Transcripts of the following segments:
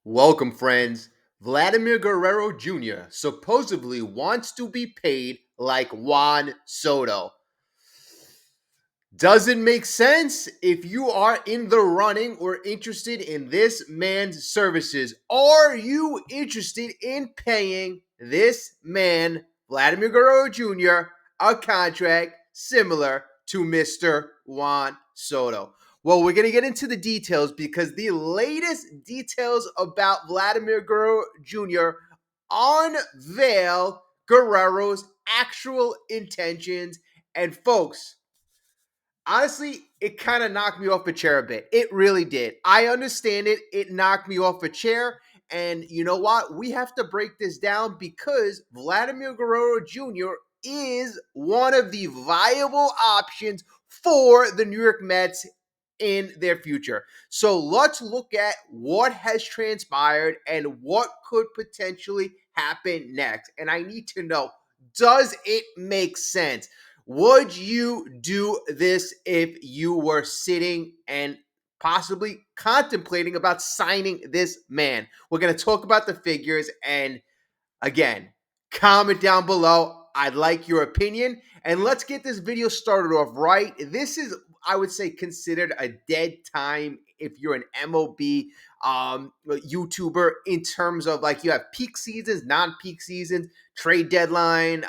Welcome, friends. Vladimir Guerrero Jr. supposedly wants to be paid like Juan Soto. Doesn't make sense if you are in the running or interested in this man's services. Are you interested in paying this man, Vladimir Guerrero Jr., a contract similar to Mr. Juan Soto? Well, we're going to get into the details because the latest details about Vladimir Guerrero Jr. unveil Guerrero's actual intentions. And folks, honestly, it kind of knocked me off a chair a bit. It really did. I understand it. It knocked me off a chair. And you know what? We have to break this down because Vladimir Guerrero Jr. is one of the viable options for the New York Mets in their future. So let's look at what has transpired and what could potentially happen next. And I need to know, does it make sense? Would you do this if you were sitting and possibly contemplating about signing this man? We're going to talk about the figures. And again, comment down below. I'd like your opinion. And let's get this video started off right. This is, I would say, considered a dead time if you're an MLB YouTuber in terms of like you have peak seasons, non-peak seasons, trade deadline,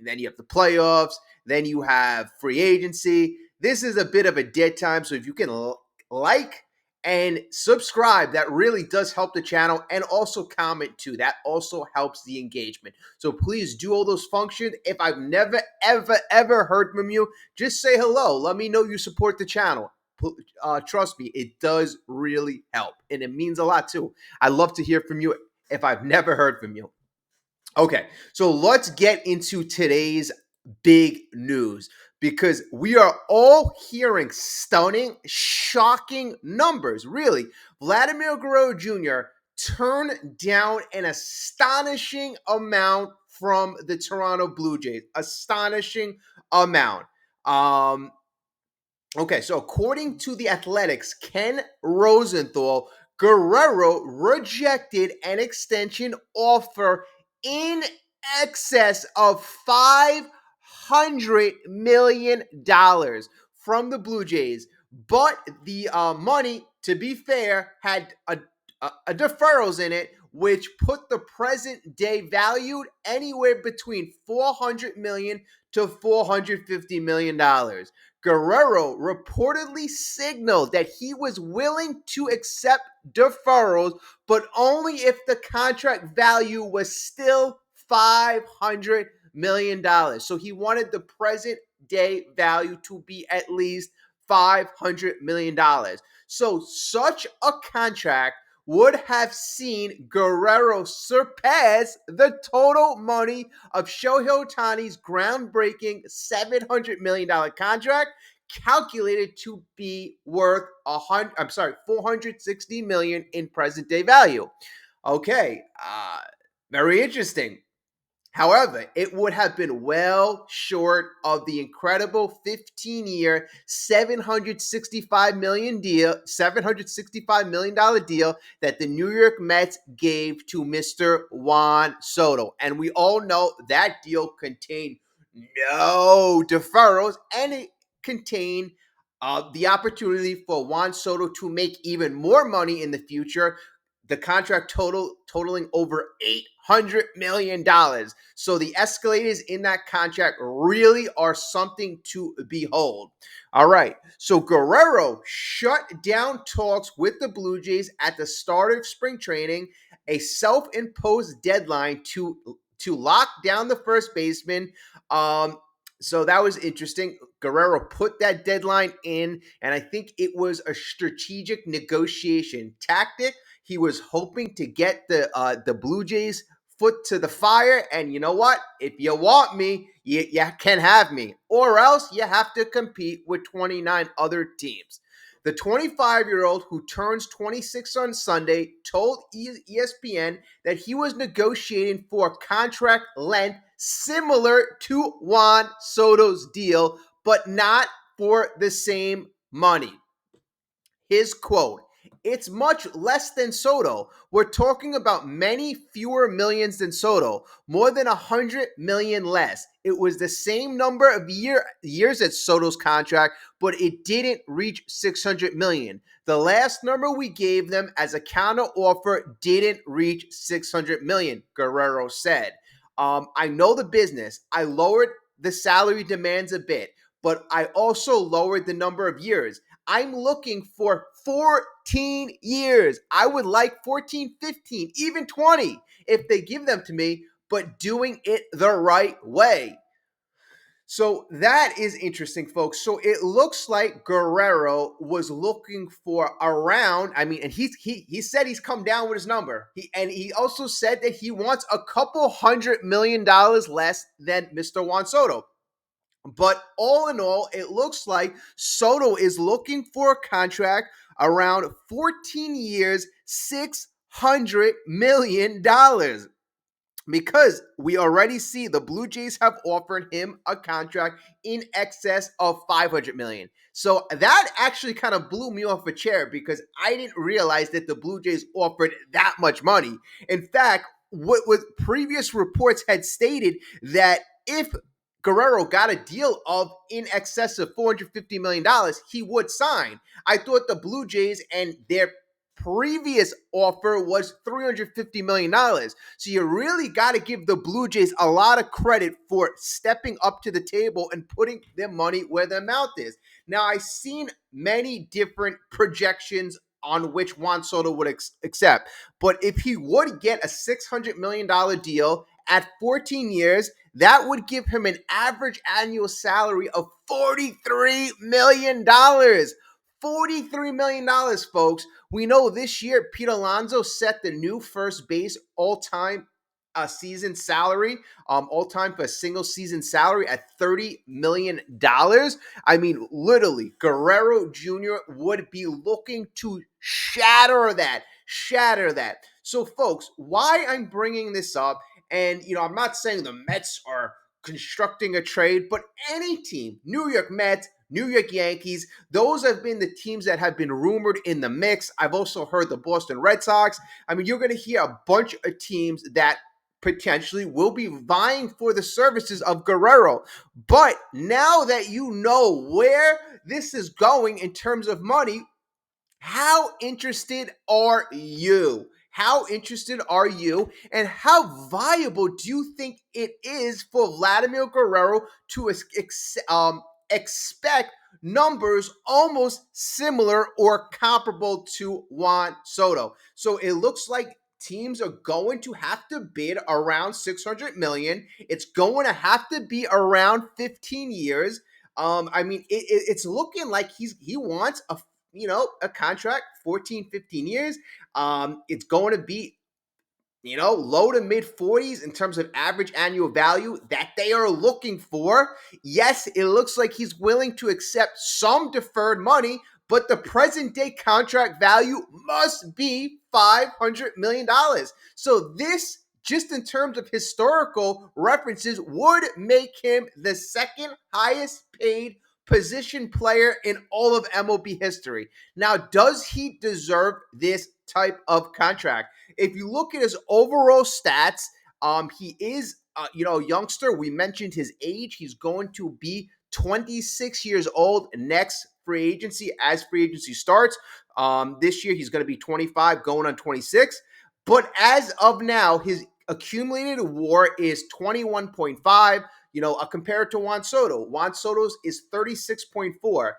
then you have the playoffs, then you have free agency. This is a bit of a dead time. So if you can like and subscribe, that really does help the channel, and also comment too. That also helps the engagement. So please do all those functions. If I've never, ever heard from you, just say hello. Let me know you support the channel. Trust me, it does really help, and it means a lot too. I love to hear from you if I've never heard from you. Okay, so let's get into today's big news because we are all hearing stunning, shocking numbers. Really, Vladimir Guerrero Jr. turned down an astonishing amount from the Toronto Blue Jays. Astonishing amount. Okay, so according to the Athletics, Ken Rosenthal, Guerrero rejected an extension offer in excess of $500 million from the Blue Jays. But the money, to be fair, had a deferrals in it, which put the present day valued anywhere between $400 million to $450 million. Guerrero reportedly signaled that he was willing to accept deferrals, but only if the contract value was still $500 million. So he wanted the present day value to be at least $500 million. So such a contract would have seen Guerrero surpass the total money of Shohei Ohtani's groundbreaking $700 million contract, calculated to be worth $460 million in present day value. Okay, very interesting. However, it would have been well short of the incredible 15-year, $765 million deal that the New York Mets gave to Mr. Juan Soto. And we all know that deal contained no deferrals, and it contained the opportunity for Juan Soto to make even more money in the future. The contract totaling over $800 million. So the escalators in that contract really are something to behold. All right. So Guerrero shut down talks with the Blue Jays at the start of spring training, a self-imposed deadline to lock down the first baseman. So that was interesting. Guerrero put that deadline in, and I think it was a strategic negotiation tactic. He was hoping to get the Blue Jays foot to the fire, and you know what? If you want me, you can have me, or else you have to compete with 29 other teams. The 25-year-old, who turns 26 on Sunday, told ESPN that he was negotiating for a contract length similar to Juan Soto's deal, but not for the same money. His quote, It's much less than Soto. We're talking about many fewer millions than Soto, more than 100 million less. It was the same number of years as Soto's contract, but it didn't reach 600 million. The last number we gave them as a counter offer didn't reach 600 million, Guerrero said. I know the business. I lowered the salary demands a bit, but I also lowered the number of years. I'm looking for 14 years. I would like 14, 15, even 20 if they give them to me, but doing it the right way. So that is interesting, folks. So it looks like Guerrero was looking for around. I mean, and he said he's come down with his number. He also said that he wants a couple $100 million less than Mr. Juan Soto. But all in all, it looks like Soto is looking for a contract around 14 years, $600 million. Because we already see the Blue Jays have offered him a contract in excess of $500 million. So that actually kind of blew me off a chair because I didn't realize that the Blue Jays offered that much money. In fact, what previous reports had stated that if Guerrero got a deal of in excess of $450 million, he would sign. I thought the Blue Jays and their previous offer was $350 million. So you really got to give the Blue Jays a lot of credit for stepping up to the table and putting their money where their mouth is. Now, I've seen many different projections on which Juan Soto would accept. But if he would get a $600 million deal at 14 years, that would give him an average annual salary of $43 million. $43 million, folks. We know this year, Pete Alonso set the new first base all-time season salary, all-time for a single season salary at $30 million. I mean, literally, Guerrero Jr. would be looking to shatter that. So, folks, why I'm bringing this up, and, I'm not saying the Mets are constructing a trade, but any team, New York Mets, New York Yankees, those have been the teams that have been rumored in the mix. I've also heard the Boston Red Sox. I mean, you're going to hear a bunch of teams that potentially will be vying for the services of Guerrero. But now that you know where this is going in terms of money, how interested are you? How interested are you? And how viable do you think it is for Vladimir Guerrero to expect numbers almost similar or comparable to Juan Soto? So it looks like teams are going to have to bid around $600 million. It's going to have to be around 15 years. I mean, it's looking like he wants a contract, 14, 15 years. It's going to be, low to mid 40s in terms of average annual value that they are looking for. Yes, it looks like he's willing to accept some deferred money, but the present day contract value must be $500 million. So this, just in terms of historical references, would make him the second highest paid position player in all of MLB history. Now, does he deserve this type of contract? If you look at his overall stats, he is, a youngster. We mentioned his age. He's going to be 26 years old next free agency as free agency starts. This year, he's going to be 25, going on 26. But as of now, his accumulated WAR is 21.5. Compared to Juan Soto. Juan Soto's is 36.4.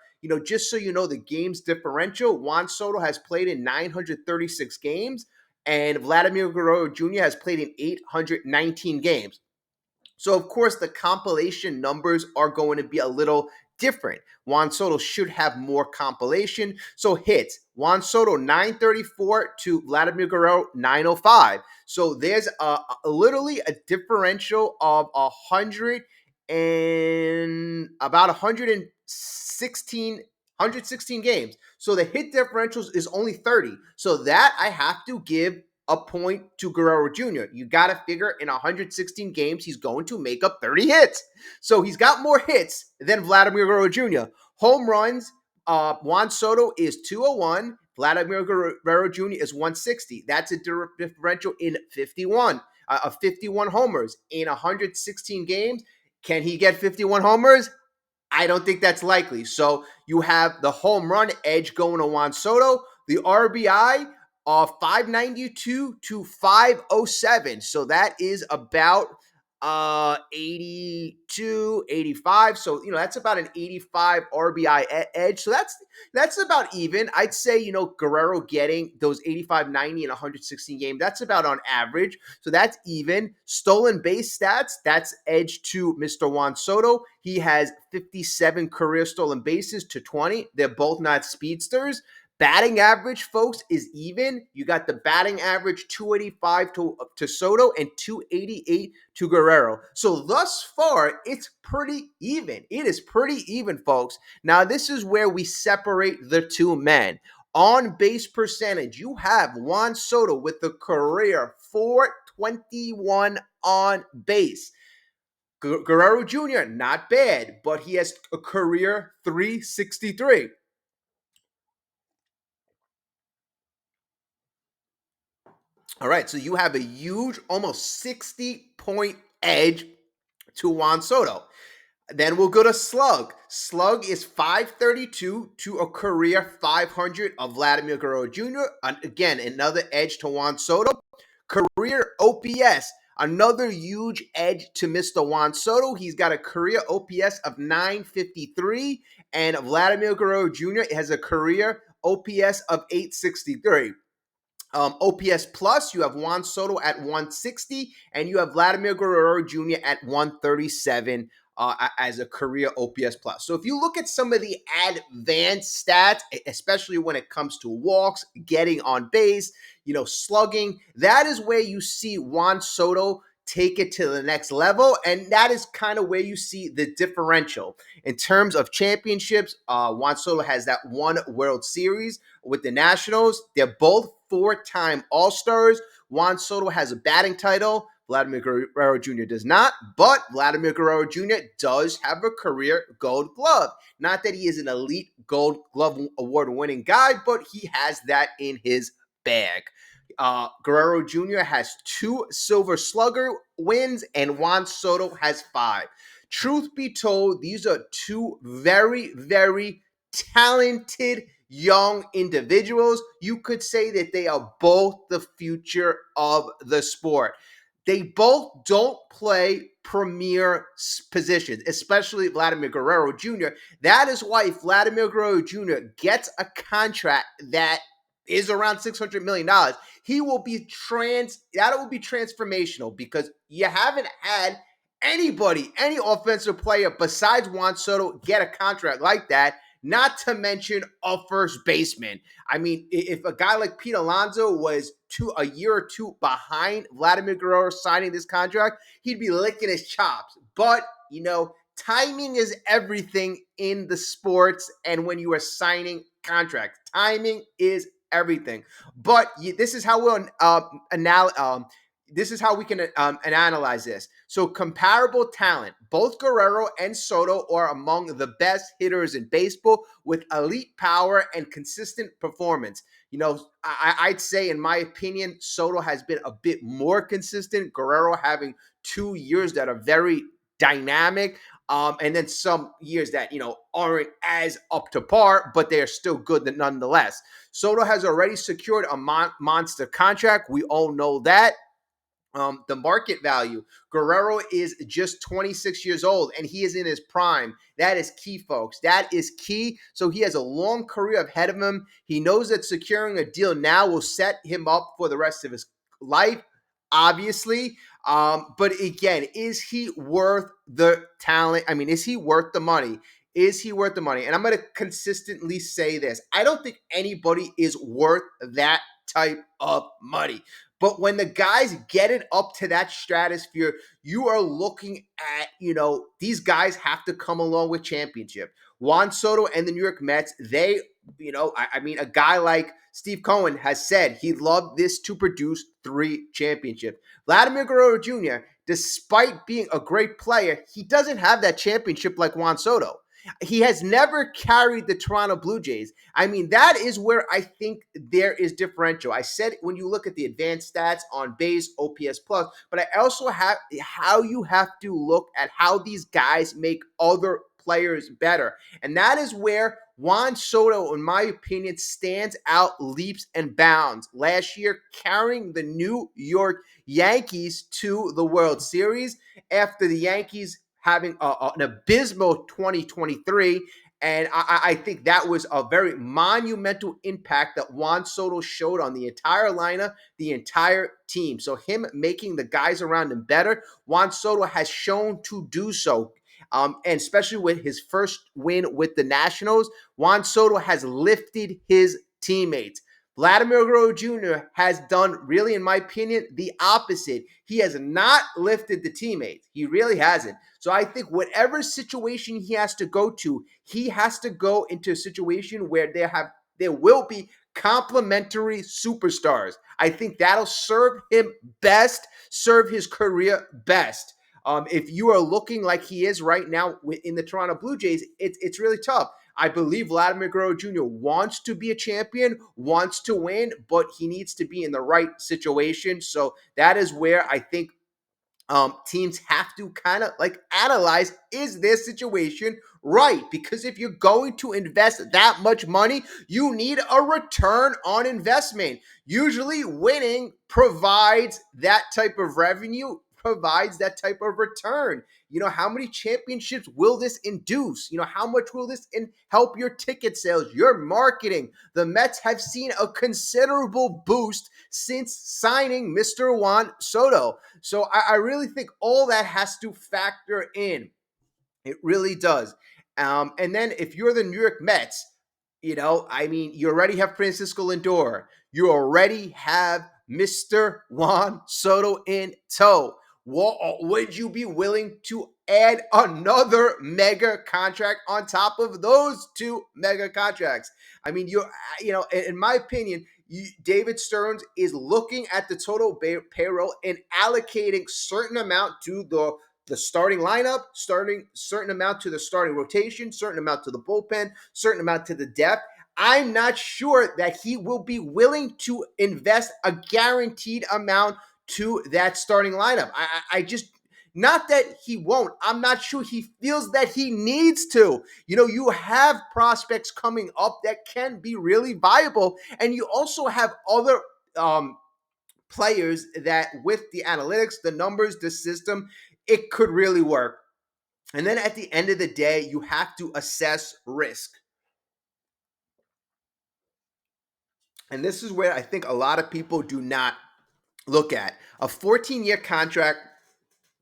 Just so you know the games differential, Juan Soto has played in 936 games, and Vladimir Guerrero Jr. has played in 819 games. So, of course, the compilation numbers are going to be a little different. Juan Soto should have more compilation. So hits, Juan Soto 934 to Vladimir Guerrero 905. So there's literally a differential of 116 games. So the hit differentials is only 30. So that I have to give a point to Guerrero Jr. You got to figure in 116 games, he's going to make up 30 hits. So he's got more hits than Vladimir Guerrero Jr. Home runs, Juan Soto is 201. Vladimir Guerrero Jr. is 160. That's a differential in 51, of 51 homers in 116 games. Can he get 51 homers? I don't think that's likely. So you have the home run edge going to Juan Soto, the RBI of 592 to 507. So that is about 82, 85. So, that's about an 85 RBI edge. So that's about even. I'd say, Guerrero getting those 85, 90 in 116 games, that's about on average. So that's even. Stolen base stats, that's edge to Mr. Juan Soto. He has 57 career stolen bases to 20. They're both not speedsters. Batting average, folks, is even. You got the batting average 285 to Soto and 288 to Guerrero. So thus far, it's pretty even. It is pretty even, folks. Now, this is where we separate the two men. On base percentage, you have Juan Soto with the career 421 on base. Guerrero Jr., not bad, but he has a career 363. All right, so you have a huge, almost 60-point edge to Juan Soto. Then we'll go to slug. Slug is 532 to a career 500 of Vladimir Guerrero Jr. Again, another edge to Juan Soto. Career OPS, another huge edge to Mr. Juan Soto. He's got a career OPS of 953, and Vladimir Guerrero Jr. has a career OPS of 863. OPS plus, you have Juan Soto at 160, and you have Vladimir Guerrero Jr. at 137 as a career OPS plus. So if you look at some of the advanced stats, especially when it comes to walks, getting on base, slugging, that is where you see Juan Soto take it to the next level, and that is kind of where you see the differential. In terms of championships, Juan Soto has that one World Series with the Nationals. They're both four-time All-Stars. Juan Soto has a batting title. Vladimir Guerrero Jr. does not, but Vladimir Guerrero Jr. does have a career Gold Glove. Not that he is an elite Gold Glove award-winning guy, but he has that in his bag. Guerrero Jr. has 2 Silver Slugger wins, and Juan Soto has 5. Truth be told, these are 2 very, very talented young individuals. You could say that they are both the future of the sport. They both don't play premier positions, especially Vladimir Guerrero Jr. That is why if Vladimir Guerrero Jr. gets a contract that is around $600 million, he will be that will be transformational, because you haven't had any offensive player besides Juan Soto get a contract like that, not to mention a first baseman. I mean, if a guy like Pete Alonso was a year or two behind Vladimir Guerrero signing this contract, he'd be licking his chops. But, timing is everything in the sports, and when you are signing contracts, timing is everything. But this is how we'll this is how we can analyze this. So comparable talent. Both Guerrero and Soto are among the best hitters in baseball with elite power and consistent performance. I'd say, in my opinion, Soto has been a bit more consistent. Guerrero having 2 years that are very dynamic. And then some years that, aren't as up to par, but they are still good nonetheless. Soto has already secured a monster contract. We all know that. The market value. Guerrero is just 26 years old, and he is in his prime. That is key, folks. That is key. So he has a long career ahead of him. He knows that securing a deal now will set him up for the rest of his life, obviously. But again, is he worth the talent? I mean, is he worth the money? Is he worth the money? And I'm going to consistently say this. I don't think anybody is worth that type of money. But when the guys get it up to that stratosphere, you are looking at, these guys have to come along with championship. Juan Soto and the New York Mets, they, a guy like Steve Cohen has said he'd love this to produce 3 championships. Vladimir Guerrero Jr., despite being a great player, he doesn't have that championship like Juan Soto. He has never carried the Toronto Blue Jays. I mean, that is where I think there is differential. I said when you look at the advanced stats on base, OPS plus, but I also have how you have to look at how these guys make other players better. And that is where Juan Soto, in my opinion, stands out leaps and bounds. Last year, carrying the New York Yankees to the World Series after the Yankees having an abysmal 2023. And I think that was a very monumental impact that Juan Soto showed on the entire lineup, the entire team. So him making the guys around him better, Juan Soto has shown to do so. And especially with his first win with the Nationals, Juan Soto has lifted his teammates. Vladimir Guerrero Jr. has done, really, in my opinion, the opposite. He has not lifted the teammates. He really hasn't. So I think whatever situation he has to go to, he has to go into a situation where there will be complementary superstars. I think that'll serve him best, serve his career best. If you are looking like he is right now in the Toronto Blue Jays, it's really tough. I believe Vladimir Guerrero Jr. wants to be a champion, wants to win, but he needs to be in the right situation. So that is where I think teams have to kind of like analyze, is their situation right? Because if you're going to invest that much money, you need a return on investment. Usually winning provides that type of revenue, provides that type of return. How many championships will this induce? How much will this help your ticket sales, your marketing? The Mets have seen a considerable boost since signing Mr. Juan Soto. So I really think all that has to factor in. It really does. And then if you're the New York Mets, you already have Francisco Lindor. You already have Mr. Juan Soto in tow. Would you be willing to add another mega contract on top of those two mega contracts? I mean, in my opinion, David Stearns is looking at the total payroll and allocating certain amount to the starting lineup, starting certain amount to the starting rotation, certain amount to the bullpen, certain amount to the depth. I'm not sure that he will be willing to invest a guaranteed amount to that starting lineup. I just, not that he won't. I'm not sure he feels that he needs to. You have prospects coming up that can be really viable, and you also have other players that, with the analytics, the numbers, the system, it could really work. And then at the end of the day, you have to assess risk. And this is where I think a lot of people do not look at. A 14-year contract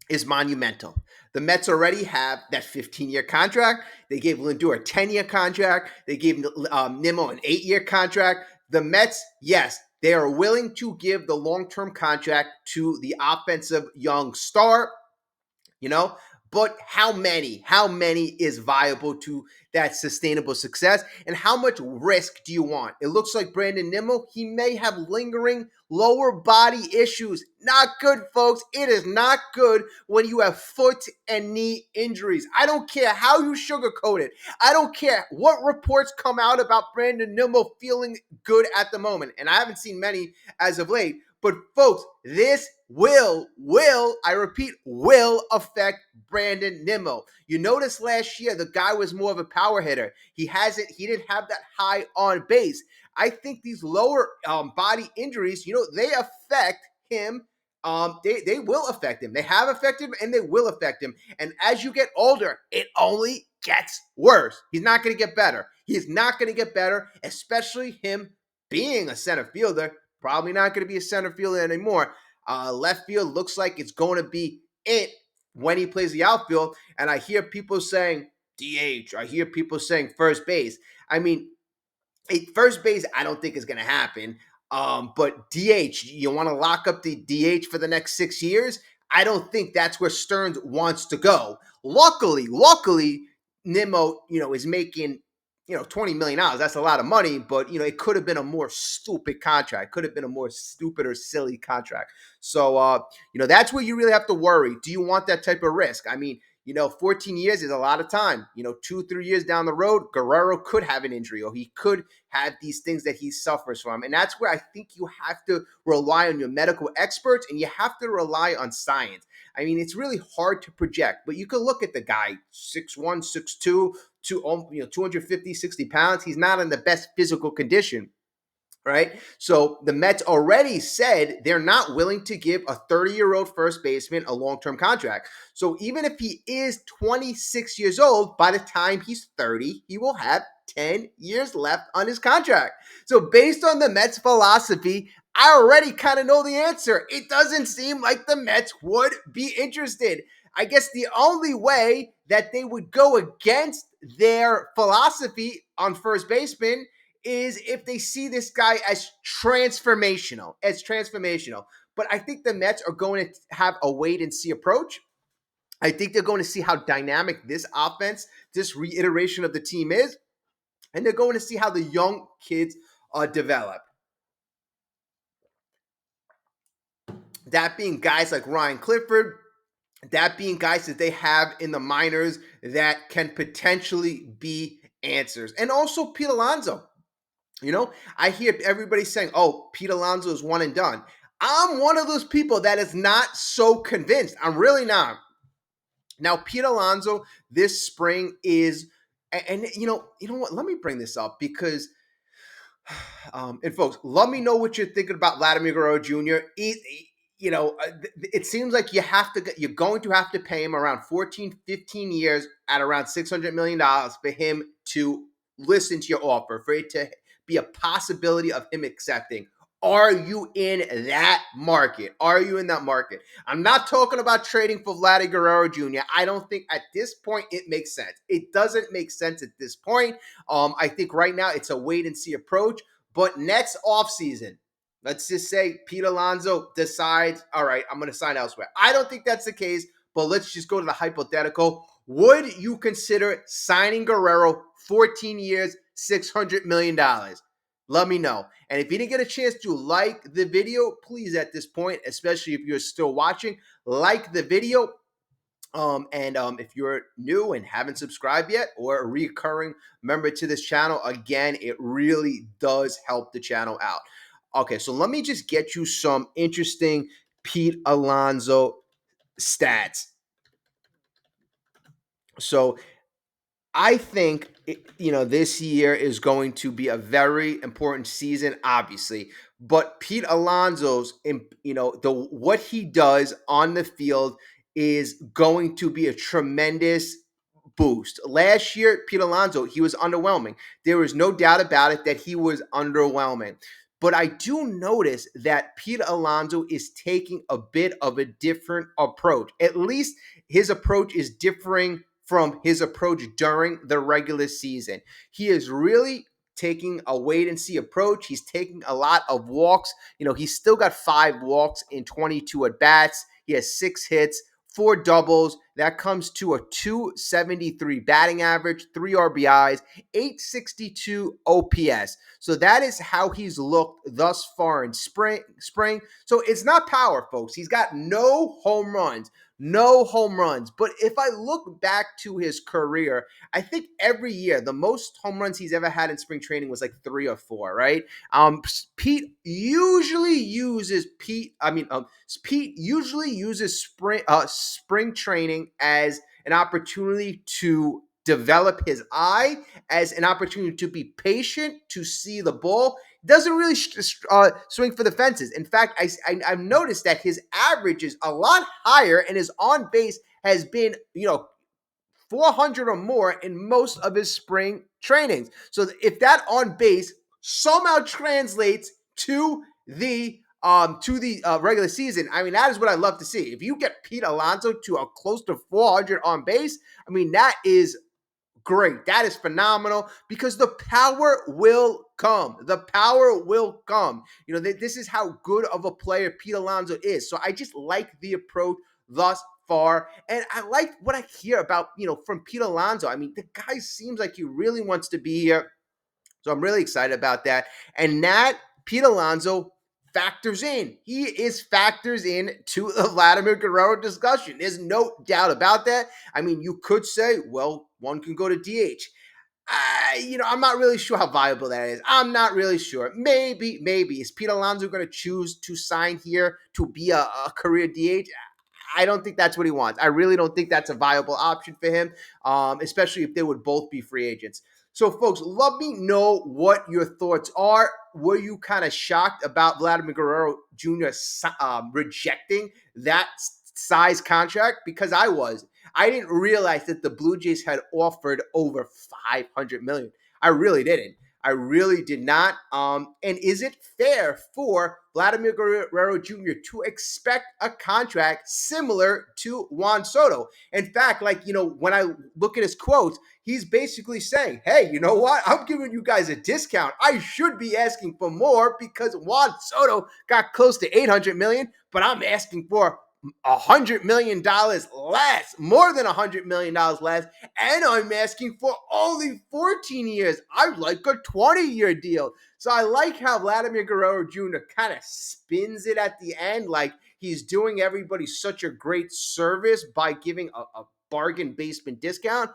is monumental. The Mets already have that 15-year contract. They gave Lindor a 10-year contract. They gave Nimmo an 8-year contract. The Mets, yes, they are willing to give the long-term contract to the offensive young star, but how many is viable to that sustainable success, and how much risk do you want? It looks like Brandon Nimmo, he may have lingering lower body issues. Not good, folks. It is not good when you have foot and knee injuries. I don't care how you sugarcoat it. I don't care what reports come out about Brandon Nimmo feeling good at the moment, and I haven't seen many as of late. But folks, this I repeat, will affect Brandon Nimmo. You notice last year, the guy was more of a power hitter. He didn't have that high on base. I think these lower body injuries, they affect him. They will affect him. They have affected him, and they will affect him. And as you get older, it only gets worse. He's not going to get better. He's not going to get better, especially him being a center fielder. Probably not going to be a center fielder anymore. Left field looks like it's going to be it when he plays the outfield. And I hear people saying DH. I hear people saying first base. I mean, first base, I don't think is going to happen. But DH, you want to lock up the DH for the next 6 years? I don't think that's where Stearns wants to go. Luckily, Nimmo, is making $20 million. That's a lot of money, but it could have been a more stupid contract. Could have been a more stupid or silly contract. So that's where you really have to worry. Do you want that type of risk? I mean, 14 years is a lot of time. 2, 3 years down the road, Guerrero could have an injury or he could have these things that he suffers from. And that's where I think you have to rely on your medical experts and you have to rely on science. I mean, it's really hard to project, but you can look at the guy, 6'1", 6'2", 250, 60 pounds. He's not in the best physical condition. Right. So the Mets already said they're not willing to give a 30-year-old first baseman a long-term contract. So even if he is 26 years old, by the time he's 30, he will have 10 years left on his contract. So based on the Mets philosophy, I already kind of know the answer. It doesn't seem like the Mets would be interested. I guess the only way that they would go against their philosophy on first baseman is if they see this guy as transformational. But I think the Mets are going to have a wait and see approach. I think they're going to see how dynamic this offense, this reiteration of the team is, and they're going to see how the young kids develop. That being guys like Ryan Clifford, that being guys that they have in the minors that can potentially be answers. And also Pete Alonso. I hear everybody saying, oh, Pete Alonso is one and done. I'm one of those people that is not so convinced. I'm really not. Now, Pete Alonso this spring is, and you know what? Let me bring this up because, and folks, let me know what you're thinking about Vladimir Guerrero Jr. It seems like you're going to have to pay him around 14, 15 years at around $600 million for him to listen to your offer, for it to be a possibility of him accepting. Are you in that market? I'm not talking about trading for Vladimir Guerrero Jr. I don't think at this point it makes sense. It doesn't make sense at this point. I think right now it's a wait and see approach. But next offseason, let's just say Pete Alonso decides, all right, I'm going to sign elsewhere. I don't think that's the case, but let's just go to the hypothetical. Would you consider signing Guerrero 14 years, $600 million? Let me know. And if you didn't get a chance to like the video, please at this point, especially if you're still watching, like the video. If you're new and haven't subscribed yet or a recurring member to this channel, again, it really does help the channel out. Okay, so let me just get you some interesting Pete Alonso stats. So I think, this year is going to be a very important season, obviously. But Pete Alonso's, what he does on the field is going to be a tremendous boost. Last year, Pete Alonso, he was underwhelming. There was no doubt about it that he was underwhelming. But I do notice that Pete Alonso is taking a bit of a different approach. At least his approach is differing from his approach during the regular season. He is really taking a wait and see approach. He's taking a lot of walks. He's still got 5 walks in 22 at bats. He has 6 hits, 4 doubles. That comes to a 273 batting average, 3 RBIs, 862 OPS. So that is how he's looked thus far in spring. So it's not power, folks. He's got no home runs. But if I look back to his career, I think every year the most home runs he's ever had in spring training was like 3 or 4, right? Pete usually uses spring training as an opportunity to develop his eye, as an opportunity to be patient, to see the ball. Doesn't really swing for the fences. In fact, I've noticed that his average is a lot higher and his on base has been, 400 or more in most of his spring trainings. So if that on base somehow translates to the regular season, that is what I love to see. If you get Pete Alonso to a close to 400 on base, that is great. That is phenomenal because the power will come. This is how good of a player Pete Alonso is. So I just like the approach thus far. And I like what I hear about, from Pete Alonso. The guy seems like he really wants to be here. So I'm really excited about that. And that Pete Alonso factors in. He is factors in to the Vladimir Guerrero discussion. There's no doubt about that. I mean, you could say, well, one can go to DH. I'm not really sure how viable that is. I'm not really sure. Maybe. Is Pete Alonso going to choose to sign here to be a career DH? I don't think that's what he wants. I really don't think that's a viable option for him, especially if they would both be free agents. So, folks, let me know what your thoughts are. Were you kind of shocked about Vladimir Guerrero Jr. Rejecting that size contract? Because I was. I didn't realize that the Blue Jays had offered over $500 million. I really didn't. I really did not. And is it fair for Vladimir Guerrero Jr. to expect a contract similar to Juan Soto? In fact, when I look at his quotes, he's basically saying, hey, you know what? I'm giving you guys a discount. I should be asking for more because Juan Soto got close to $800 million, but I'm asking for $100 million less, more than $100 million less, and I'm asking for only 14 years. I'd like a 20-year deal. So I like how Vladimir Guerrero Jr. kind of spins it at the end, like he's doing everybody such a great service by giving a bargain basement discount.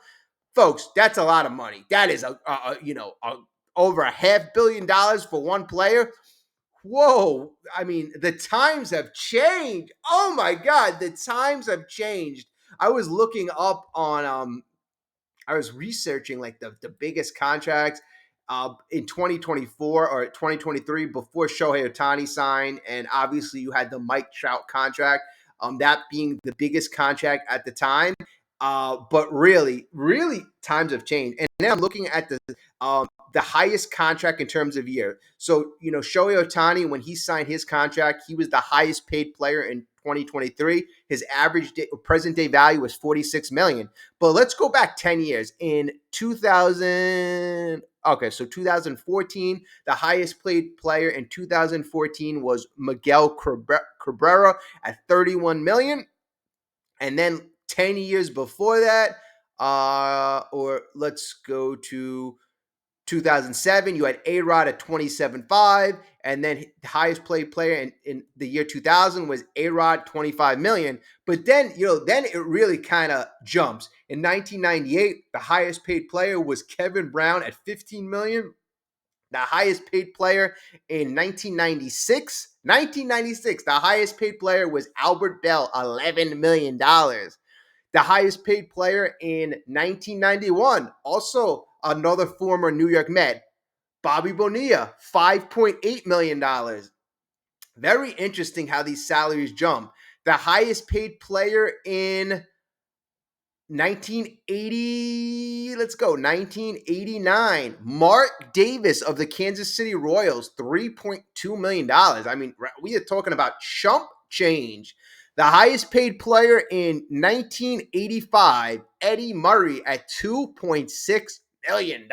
Folks, that's a lot of money. That is over $500 million for one player. Whoa, I mean, the times have changed. Oh my God, the times have changed. I was looking up on I was researching like the biggest contracts in 2024 or 2023 before Shohei Ohtani signed, and obviously you had the Mike Trout contract, that being the biggest contract at the time. But really, times have changed. And then I'm looking at the highest contract in terms of year. So, Shohei Ohtani, when he signed his contract, he was the highest paid player in 2023. His average present day value was $46 million. But let's go back 10 years. In 2014, the highest paid player in 2014 was Miguel Cabrera at $31 million. And then 10 years before that, or let's go to 2007, you had A-Rod at 27.5, and then the highest paid player in the year 2000 was A-Rod, 25 million. But then, then it really kind of jumps. In 1998, the highest paid player was Kevin Brown at 15 million. The highest paid player in 1996, the highest paid player was Albert Bell, $11 million. The highest paid player in 1991, also another former New York Met, Bobby Bonilla, $5.8 million. Very interesting how these salaries jump. The highest paid player in 1989, Mark Davis of the Kansas City Royals, $3.2 million. I mean, we are talking about chump change. The highest paid player in 1985, Eddie Murray at $2.6 million.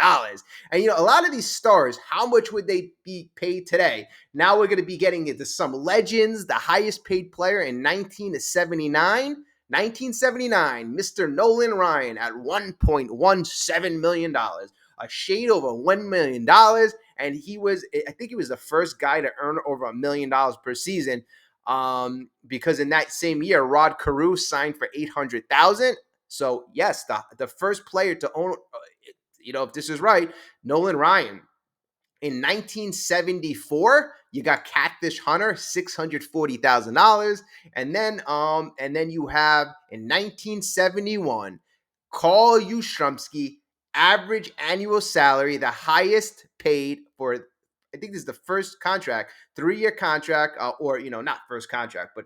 And, a lot of these stars, how much would they be paid today? Now we're going to be getting into some legends. The highest paid player in 1979, Mr. Nolan Ryan at $1.17 million, a shade over $1 million. And I think he was the first guy to earn over $1 million per season. Because in that same year, Rod Carew signed for $800,000. So yes, the first player to own, if this is right, Nolan Ryan. In 1974, you got Catfish Hunter, $640,000, and then you have in 1971, Carl Yastrzemski, average annual salary, the highest paid for. I think this is the first contract, 3-year contract, or not first contract, but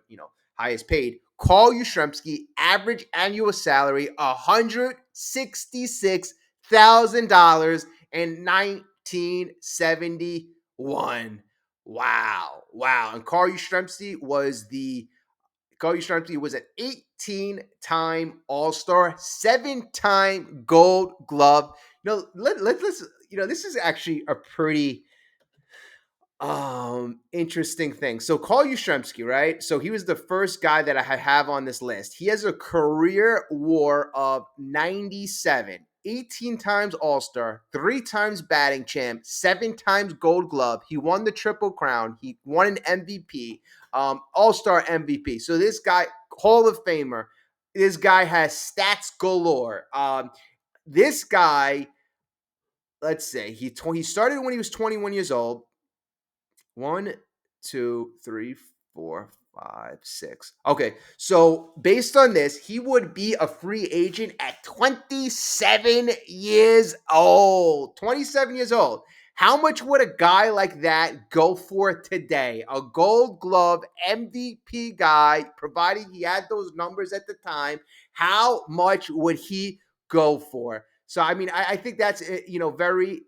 highest paid. Carl Yastrzemski, average annual salary, $166,000 in 1971. Wow. And Carl Yastrzemski was an 18-time All-Star, 7-time Gold Glove. Let's this is actually a pretty interesting thing. So Carl Yastrzemski, right? So he was the first guy that I have on this list. He has a career WAR of 97. 18 times All-Star, 3 times batting champ, 7 times Gold Glove. He won the Triple Crown. He won an MVP, All-Star MVP. So this guy, Hall of Famer, this guy has stats galore. This guy, let's say he started when he was 21 years old. One, two, three, four, five, six. Okay, so based on this, he would be a free agent at 27 years old. 27 years old. How much would a guy like that go for today? A Gold Glove MVP guy, providing he had those numbers at the time, how much would he go for? So, I mean, I think that's, very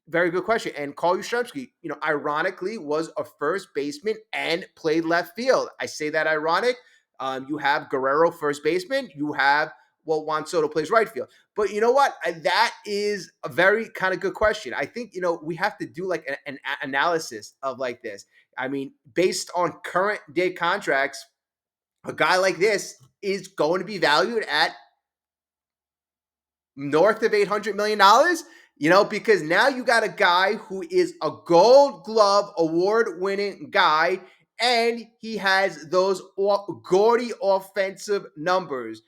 very good question. And Carl Yastrzemski, ironically, was a first baseman and played left field. I say that ironic. You have Guerrero, first baseman. You have, Juan Soto plays right field. But you know what? That is a very kind of good question. I think, we have to do like an analysis of like this. I mean, based on current day contracts, a guy like this is going to be valued at north of $800 million. Because now you got a guy who is a Gold Glove award-winning guy, and he has those gaudy offensive numbers.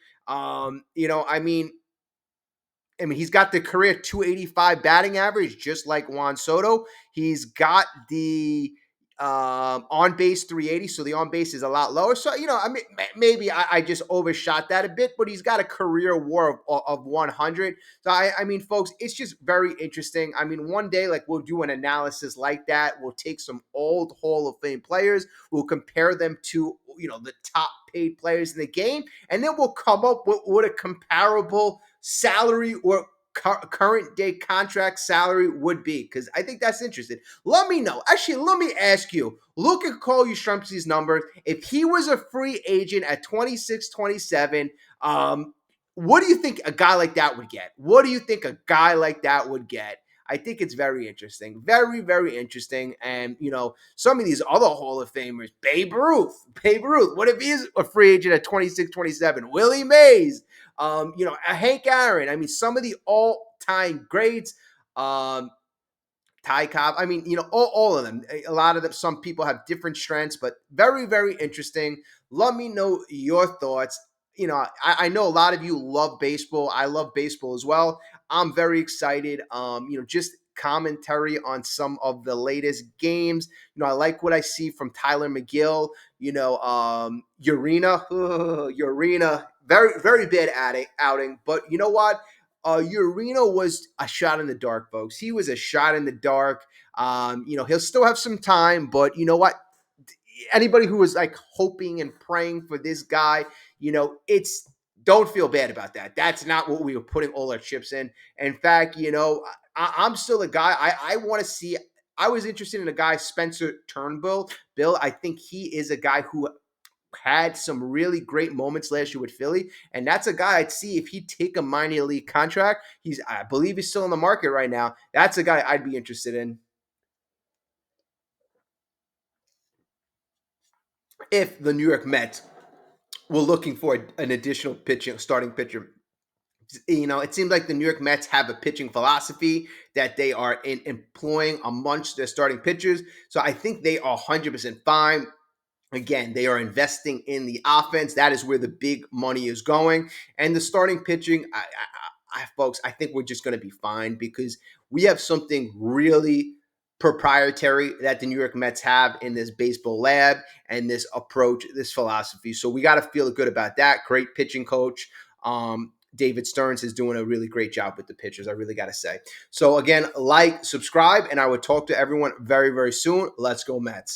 He's got the career 285 batting average, just like Juan Soto. He's got the on base 380, so the on base is a lot lower. So, maybe I just overshot that a bit, but he's got a career WAR of 100. So, I mean, folks, it's just very interesting. I mean, one day, like, we'll do an analysis like that. We'll take some old Hall of Fame players, we'll compare them to, the top paid players in the game, and then we'll come up with a comparable salary or current day contract salary would be, because I think that's interesting. Let me know. Actually, let me ask you. Look at Carl Yastrzemski's numbers. If he was a free agent at 26, 27, what do you think a guy like that would get? What do you think a guy like that would get? I think it's very interesting. Very, very interesting. And, some of these other Hall of Famers, Babe Ruth. What if he's a free agent at 26, 27? Willie Mays. Hank Aaron. I mean, some of the all-time greats. Ty Cobb. I mean, all of them. A lot of them, some people have different strengths, but very, very interesting. Let me know your thoughts. I know a lot of you love baseball. I love baseball as well. I'm very excited. Just commentary on some of the latest games. I like what I see from Tyler McGill. Urena, very, very bad outing. But you know what? Urena was a shot in the dark, folks. He was a shot in the dark. He'll still have some time, but you know what? Anybody who was like hoping and praying for this guy, it's don't feel bad about that. That's not what we were putting all our chips in. In fact, I'm still a guy. I want to see. I was interested in a guy, Spencer Turnbull. I think he is a guy who had some really great moments last year with Philly, and that's a guy I'd see if he'd take a minor league contract. I believe he's still in the market right now. That's a guy I'd be interested in. If the New York Mets were looking for an additional starting pitcher. It seems like the New York Mets have a pitching philosophy that they are employing amongst their starting pitchers. So I think they are 100% fine. Again, they are investing in the offense. That is where the big money is going. And the starting pitching, folks, I think we're just going to be fine because we have something really proprietary that the New York Mets have in this baseball lab and this approach, this philosophy. So we got to feel good about that. Great pitching coach. David Stearns is doing a really great job with the pitchers. I really got to say. So again, like, subscribe, and I will talk to everyone very, very soon. Let's go Mets.